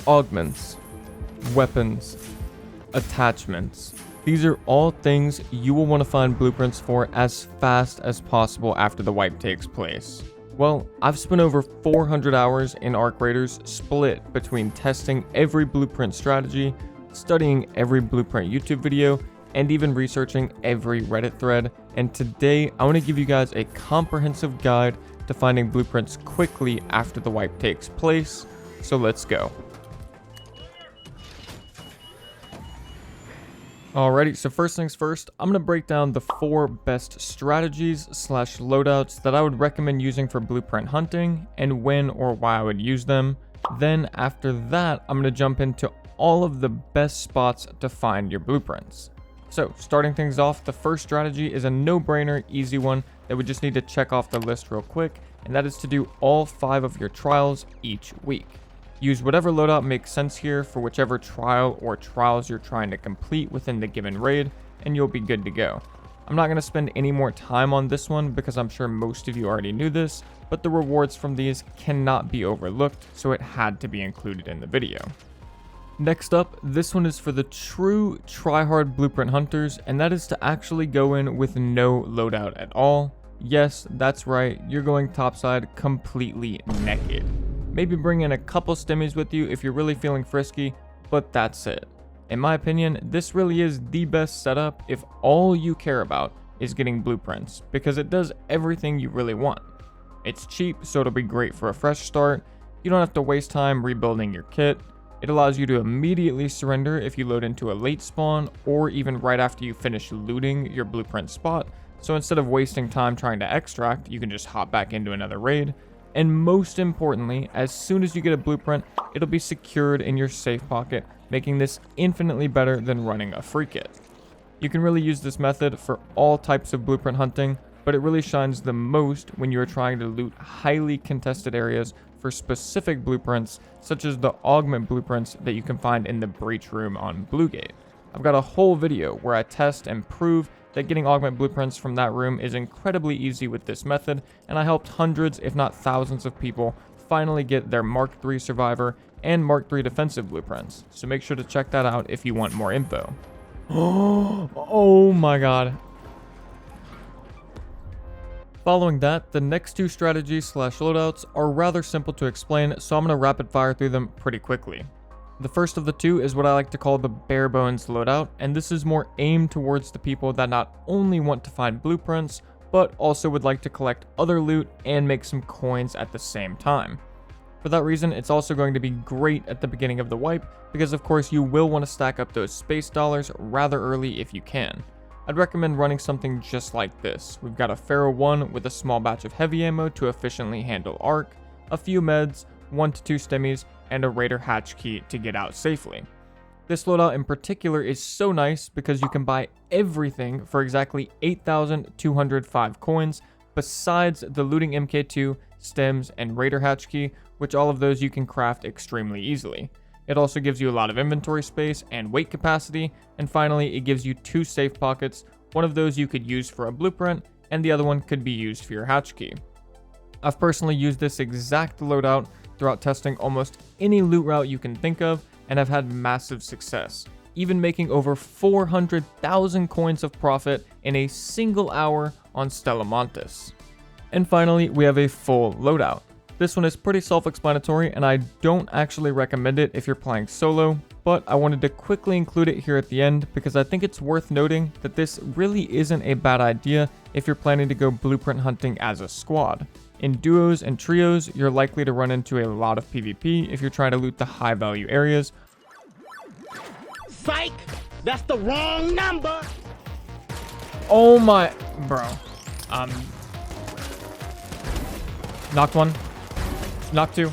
augments, weapons, attachments. These are all things you will want to find blueprints for as fast as possible after the wipe takes place. Well, I've spent over 400 hours in Arc Raiders split between testing every blueprint strategy, studying every blueprint YouTube video, and even researching every Reddit thread, and today I want to give you guys a comprehensive guide to finding blueprints quickly after the wipe takes place, so let's go. Alrighty, so first things first, I'm going to break down the 4 best strategies / loadouts that I would recommend using for blueprint hunting and when or why I would use them. Then after that, I'm going to jump into all of the best spots to find your blueprints. So starting things off, the first strategy is a no-brainer, easy one that we just need to check off the list real quick, and that is to do all 5 of your trials each week. Use whatever loadout makes sense here for whichever trial or trials you're trying to complete within the given raid, and you'll be good to go. I'm not going to spend any more time on this one because I'm sure most of you already knew this, but the rewards from these cannot be overlooked, so it had to be included in the video. Next up, this one is for the true tryhard blueprint hunters, and that is to actually go in with no loadout at all. Yes, that's right, you're going topside completely naked. Maybe bring in a couple stimmies with you if you're really feeling frisky, but that's it. In my opinion, this really is the best setup if all you care about is getting blueprints, because it does everything you really want. It's cheap, so it'll be great for a fresh start. You don't have to waste time rebuilding your kit. It allows you to immediately surrender if you load into a late spawn or even right after you finish looting your blueprint spot. So instead of wasting time trying to extract, you can just hop back into another raid. And most importantly, as soon as you get a blueprint, it'll be secured in your safe pocket, making this infinitely better than running a free kit. You can really use this method for all types of blueprint hunting, but it really shines the most when you are trying to loot highly contested areas for specific blueprints, such as the Augment blueprints that you can find in the breach room on Bluegate. I've got a whole video where I test and prove that getting Augment blueprints from that room is incredibly easy with this method, and I helped hundreds if not thousands of people finally get their Mark III Survivor and Mark III Defensive blueprints, so make sure to check that out if you want more info. Oh my god. Following that, the next 2 strategies / loadouts are rather simple to explain, so I'm going to rapid fire through them pretty quickly. The first of the 2 is what I like to call the bare bones loadout, and this is more aimed towards the people that not only want to find blueprints, but also would like to collect other loot and make some coins at the same time. For that reason, it's also going to be great at the beginning of the wipe, because of course you will want to stack up those space dollars rather early if you can. I'd recommend running something just like this. We've got a Pharaoh 1 with a small batch of heavy ammo to efficiently handle arc, a few meds, 1 to 2 stimmies, and a Raider hatch key to get out safely. This loadout in particular is so nice because you can buy everything for exactly 8,205 coins, besides the looting MK2, stems, and Raider hatch key, which all of those you can craft extremely easily. It also gives you a lot of inventory space and weight capacity, and finally it gives you 2 safe pockets. One of those you could use for a blueprint, and the other one could be used for your hatch key. I've personally used this exact loadout throughout testing almost any loot route you can think of, and have had massive success, even making over 400,000 coins of profit in a single hour on Stella Montis. And finally, we have a full loadout. This one is pretty self-explanatory, and I don't actually recommend it if you're playing solo, but I wanted to quickly include it here at the end because I think it's worth noting that this really isn't a bad idea if you're planning to go blueprint hunting as a squad. In duos and trios, you're likely to run into a lot of PvP if you're trying to loot the high value areas. Psych! That's the wrong number! Oh my... bro. Knocked 1. Knocked 2.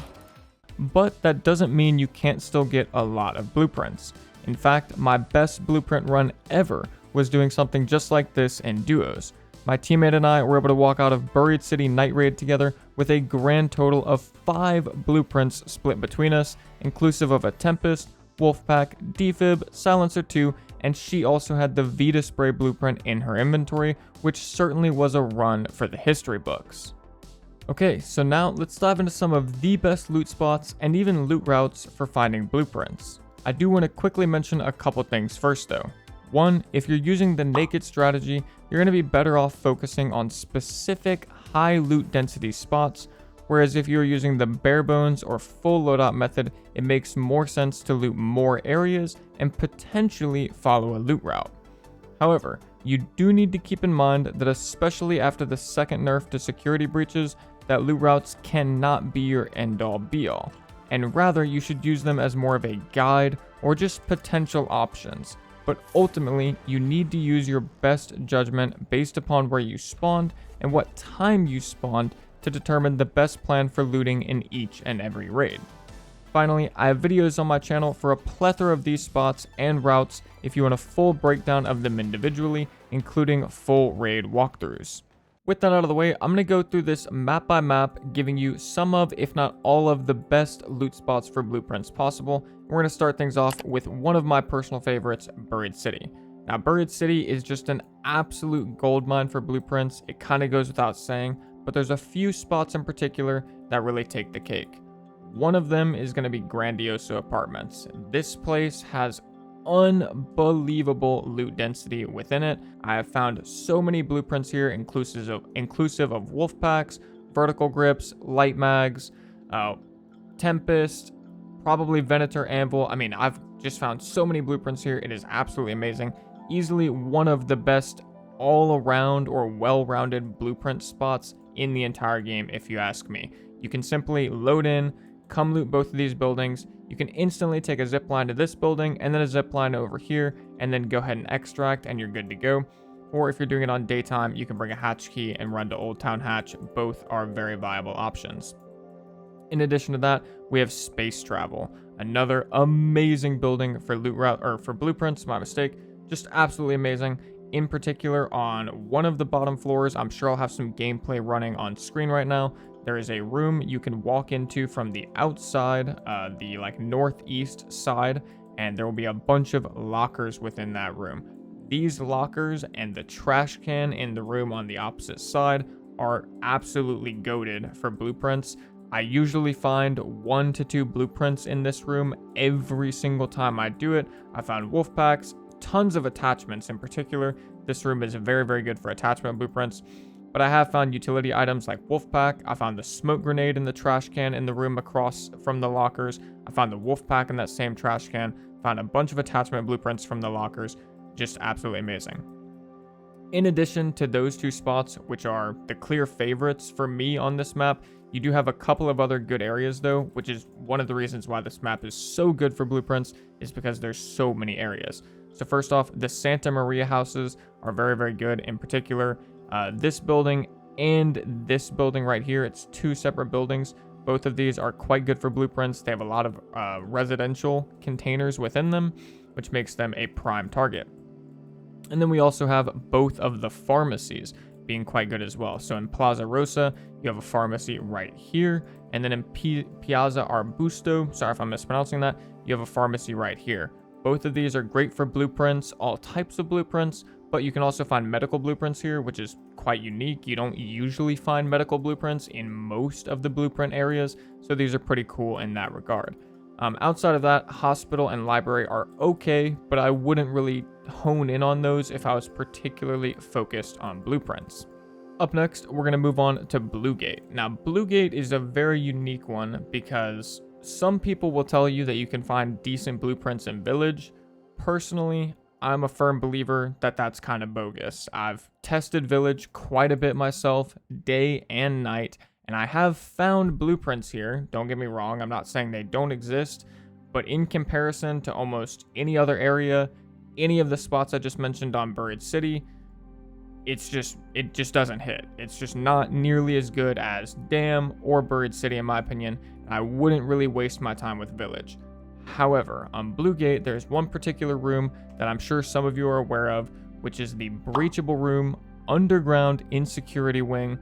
But that doesn't mean you can't still get a lot of blueprints. In fact, my best blueprint run ever was doing something just like this in duos. My teammate and I were able to walk out of Buried City Night Raid together with a grand total of 5 blueprints split between us, inclusive of a Tempest, Wolfpack, Defib, Silencer 2, and she also had the Vita Spray blueprint in her inventory, which certainly was a run for the history books. Okay, so now let's dive into some of the best loot spots and even loot routes for finding blueprints. I do want to quickly mention a couple things first though. One, if you're using the naked strategy, you're going to be better off focusing on specific high loot density spots, whereas if you're using the bare bones or full loadout method, it makes more sense to loot more areas and potentially follow a loot route. However, you do need to keep in mind that especially after the second nerf to security breaches, that loot routes cannot be your end-all be-all, and rather you should use them as more of a guide or just potential options. But ultimately, you need to use your best judgment based upon where you spawned and what time you spawned to determine the best plan for looting in each and every raid. Finally, I have videos on my channel for a plethora of these spots and routes if you want a full breakdown of them individually, including full raid walkthroughs. With that out of the way, I'm going to go through this map by map, giving you some of, if not all of, the best loot spots for blueprints possible. We're going to start things off with one of my personal favorites, Buried City. Now, Buried City is just an absolute goldmine for blueprints. It kind of goes without saying, but there's a few spots in particular that really take the cake. One of them is going to be Grandioso Apartments. This place has unbelievable loot density within it. I have found so many blueprints here, inclusive of wolf packs, vertical grips, light mags, Tempest, probably Venator Anvil. I mean, I've just found so many blueprints here. It is absolutely amazing. Easily one of the best all-around or well-rounded blueprint spots in the entire game, if you ask me. You can simply load in, come loot both of these buildings. You can instantly take a zip line to this building and then a zip line over here and then go ahead and extract and you're good to go. Or if you're doing it on daytime, you can bring a hatch key and run to Old Town Hatch. Both are very viable options. In addition to that, we have Space Travel, another amazing building for loot route or for blueprints, my mistake. Just absolutely amazing. In particular, on one of the bottom floors, I'm sure I'll have some gameplay running on screen right now. There is a room you can walk into from the outside, the northeast side, and there will be a bunch of lockers within that room. These lockers and the trash can in the room on the opposite side are absolutely goated for blueprints. I usually find 1 to 2 blueprints in this room every single time I do it. I found wolf packs, tons of attachments in particular. This room is very, very good for attachment blueprints. But I have found utility items like wolf pack. I found the smoke grenade in the trash can in the room across from the lockers. I found the wolf pack in that same trash can. Found a bunch of attachment blueprints from the lockers. Just absolutely amazing. In addition to those 2 spots, which are the clear favorites for me on this map, you do have a couple of other good areas though, which is one of the reasons why this map is so good for blueprints, is because there's so many areas. So first off, the Santa Maria houses are very, very good. In particular, this building and this building right here, it's 2 separate buildings. Both of these are quite good for blueprints. They have a lot of residential containers within them, which makes them a prime target. And then we also have both of the pharmacies being quite good as well. So in Plaza Rosa, you have a pharmacy right here. And then in Piazza Arbusto, sorry if I'm mispronouncing that, you have a pharmacy right here. Both of these are great for blueprints, all types of blueprints, but you can also find medical blueprints here, which is quite unique. You don't usually find medical blueprints in most of the blueprint areas, so these are pretty cool in that regard. Outside of that, hospital and library are okay, but I wouldn't really hone in on those if I was particularly focused on blueprints. Up next, we're going to move on to Blue Gate. Now, Blue Gate is a very unique one because some people will tell you that you can find decent blueprints in Village. Personally, I'm a firm believer that that's kind of bogus. I've tested Village quite a bit myself, day and night, and I have found blueprints here. Don't get me wrong, I'm not saying they don't exist, but in comparison to almost any other area, any of the spots I just mentioned on Buried City, it just doesn't hit. It's just not nearly as good as Dam or Buried City in my opinion. I wouldn't really waste my time with Village. However, on Blue Gate, there's one particular room that I'm sure some of you are aware of, which is the breachable room underground insecurity wing.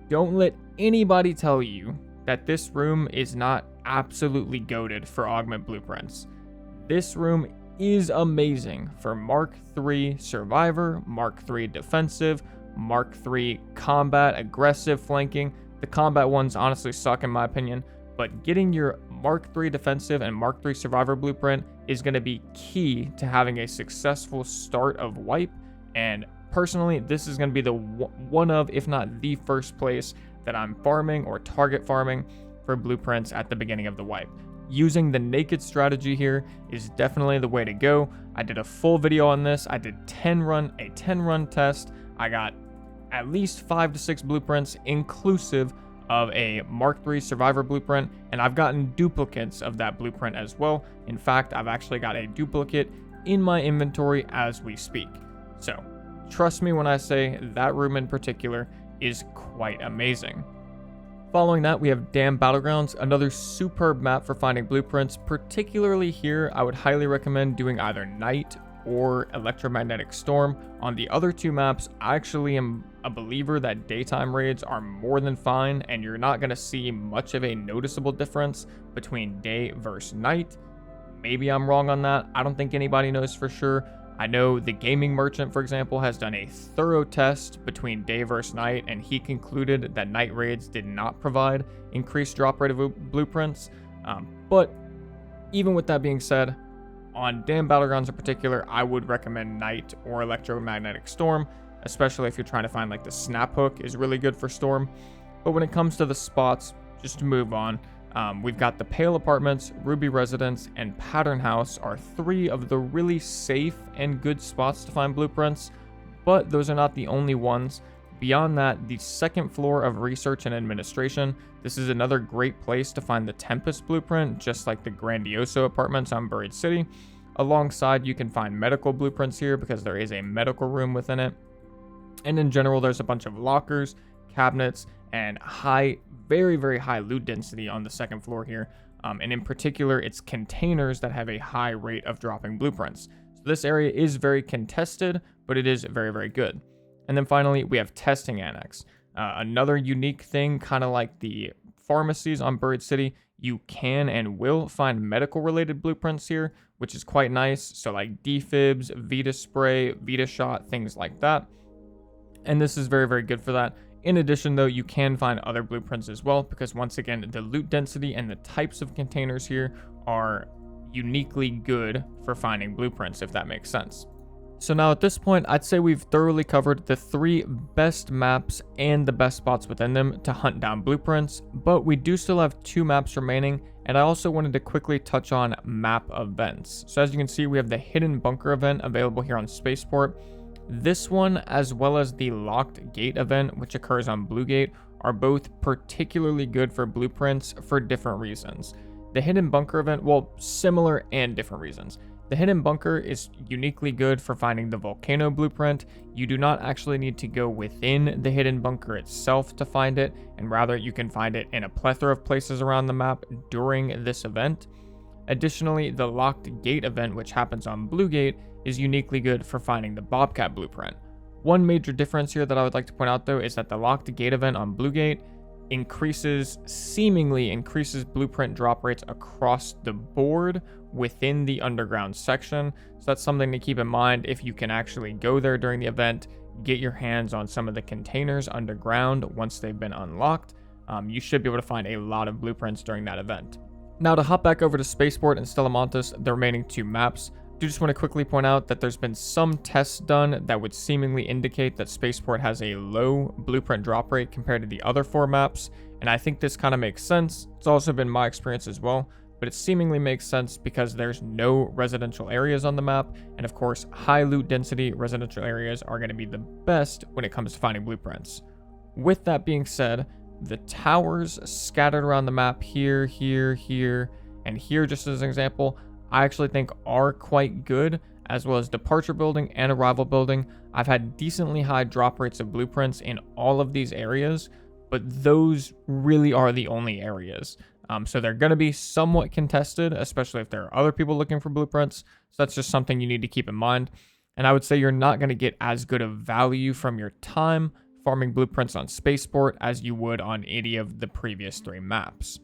Don't let anybody tell you that this room is not absolutely goated for Augment blueprints. This room is amazing for Mark III Survivor, Mark III Defensive, Mark III combat, aggressive, flanking. The combat ones honestly suck in my opinion, but getting your Mark III defensive and Mark III survivor blueprint is going to be key to having a successful start of wipe. And personally, this is going to be the one of, if not the first place that I'm farming or target farming for blueprints at the beginning of the wipe. Using the naked strategy here is definitely the way to go. I did a full video on this. I did a 10 run test. I got at least 5 to 6 blueprints inclusive of a Mark III survivor blueprint, and I've gotten duplicates of that blueprint as well. In fact, I've actually got a duplicate in my inventory as we speak. So trust me when I say that room in particular is quite amazing. Following that, we have Dam Battlegrounds, another superb map for finding blueprints. Particularly here, I would highly recommend doing either Night or Electromagnetic Storm. On the other two maps, I actually am a believer that daytime raids are more than fine, and you're not going to see much of a noticeable difference between day versus night. Maybe I'm wrong on that. I don't think anybody knows for sure. I know the Gaming Merchant, for example, has done a thorough test between day versus night, and he concluded that night raids did not provide increased drop rate of blueprints. But even with that being said, on Dam Battlegrounds in particular, I would recommend Night or Electromagnetic Storm, especially if you're trying to find like the Snap Hook is really good for Storm. But when it comes to the spots, just to move on, we've got the Pale Apartments, Ruby Residence, and Pattern House are 3 of the really safe and good spots to find blueprints, but those are not the only ones. Beyond that, the second floor of Research and Administration, this is another great place to find the Tempest blueprint, just like the Grandioso Apartments on Buried City. Alongside, you can find medical blueprints here because there is a medical room within it. And in general, there's a bunch of lockers, cabinets, and very, very high loot density on the second floor here. And in particular, it's containers that have a high rate of dropping blueprints. So this area is very contested, but it is very, very good. And then finally, we have Testing Annex. Another unique thing, kind of like the pharmacies on Buried City, you can and will find medical related blueprints here, which is quite nice. So like defibs, Vita spray, Vita shot, things like that. And this is very, very good for that. In addition, though, you can find other blueprints as well, because once again, the loot density and the types of containers here are uniquely good for finding blueprints, if that makes sense. So now at this point, I'd say we've thoroughly covered the 3 best maps and the best spots within them to hunt down blueprints, but we do still have 2 maps remaining, and I also wanted to quickly touch on map events. So as you can see, we have the Hidden Bunker event available here on Spaceport. This one, as well as the Locked Gate event, which occurs on Blue Gate, are both particularly good for blueprints for different reasons. The Hidden Bunker event, well, similar and different reasons. The Hidden Bunker is uniquely good for finding the Volcano blueprint. You do not actually need to go within the Hidden Bunker itself to find it, and rather you can find it in a plethora of places around the map during this event. Additionally, the Locked Gate event, which happens on Blue Gate, is uniquely good for finding the Bobcat blueprint. One major difference here that I would like to point out, though, is that the Locked Gate event on Blue Gate seemingly increases blueprint drop rates across the board within the underground section. So that's something to keep in mind if you can actually go there during the event, get your hands on some of the containers underground once they've been unlocked. You should be able to find a lot of blueprints during that event. Now to hop back over to Spaceport and Stella Montis, the remaining 2 maps, I do just want to quickly point out that there's been some tests done that would seemingly indicate that Spaceport has a low blueprint drop rate compared to the other 4 maps, and I think this kind of makes sense. It's also been my experience as well, but it seemingly makes sense because there's no residential areas on the map, and of course, high loot density residential areas are going to be the best when it comes to finding blueprints. With that being said, the towers scattered around the map here, and here, just as an example, I actually think are quite good, as well as Departure Building and Arrival Building. I've had decently high drop rates of blueprints in all of these areas, but those really are the only areas. So they're going to be somewhat contested, especially if there are other people looking for blueprints. So that's just something you need to keep in mind. And I would say you're not going to get as good of value from your time farming blueprints on Spaceport as you would on any of the previous 3 maps.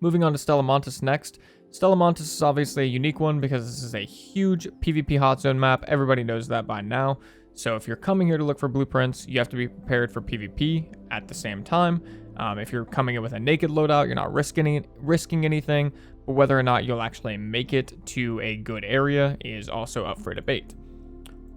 Moving on to Stella Montis next. Stella Montis is obviously a unique one because this is a huge PvP hot zone map. Everybody knows that by now. So if you're coming here to look for blueprints, you have to be prepared for PvP at the same time. If you're coming in with a naked loadout, you're not risking anything, but whether or not you'll actually make it to a good area is also up for debate.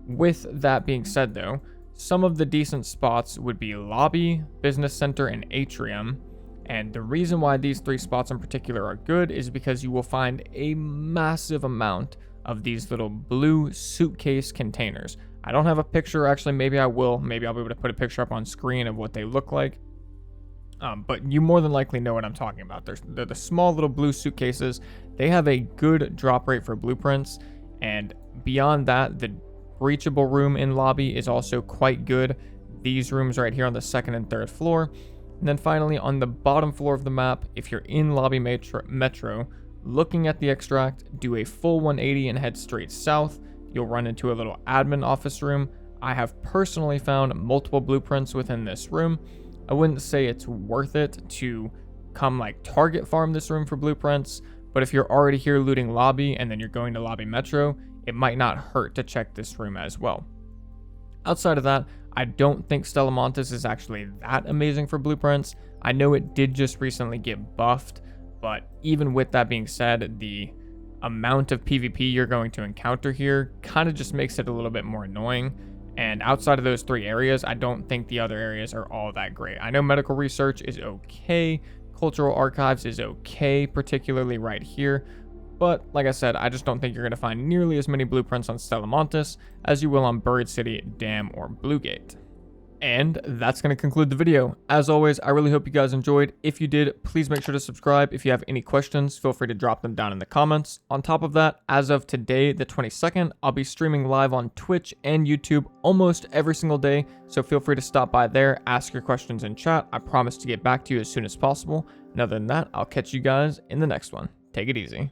With that being said though, some of the decent spots would be Lobby, Business Center, and Atrium. And the reason why these 3 spots in particular are good is because you will find a massive amount of these little blue suitcase containers. I don't have a picture, actually, maybe I will. Maybe I'll be able to put a picture up on screen of what they look like. But you more than likely know what I'm talking about. They're the small little blue suitcases. They have a good drop rate for blueprints. And beyond that, the breachable room in Lobby is also quite good. These rooms right here on the 2nd and 3rd floor. And then finally, on the bottom floor of the map, if you're in Lobby Metro, looking at the extract, do a full 180 and head straight south. You'll run into a little admin office room. I have personally found multiple blueprints within this room. I wouldn't say it's worth it to come like target farm this room for blueprints, but if you're already here looting Lobby and then you're going to Lobby Metro, it might not hurt to check this room as well. Outside of that, I don't think Stella Montis is actually that amazing for blueprints. I know it did just recently get buffed, but even with that being said, the amount of PvP you're going to encounter here kind of just makes it a little bit more annoying. And outside of those 3 areas, I don't think the other areas are all that great. I know medical research is okay, cultural archives is okay, particularly right here. But like I said, I just don't think you're going to find nearly as many blueprints on Stella Montis as you will on Buried City, Dam, or Bluegate. And that's going to conclude the video. As always, I really hope you guys enjoyed. If you did, please make sure to subscribe. If you have any questions, feel free to drop them down in the comments. On top of that, as of today, the 22nd, I'll be streaming live on Twitch and YouTube almost every single day. So feel free to stop by there, ask your questions in chat. I promise to get back to you as soon as possible. And other than that, I'll catch you guys in the next one. Take it easy.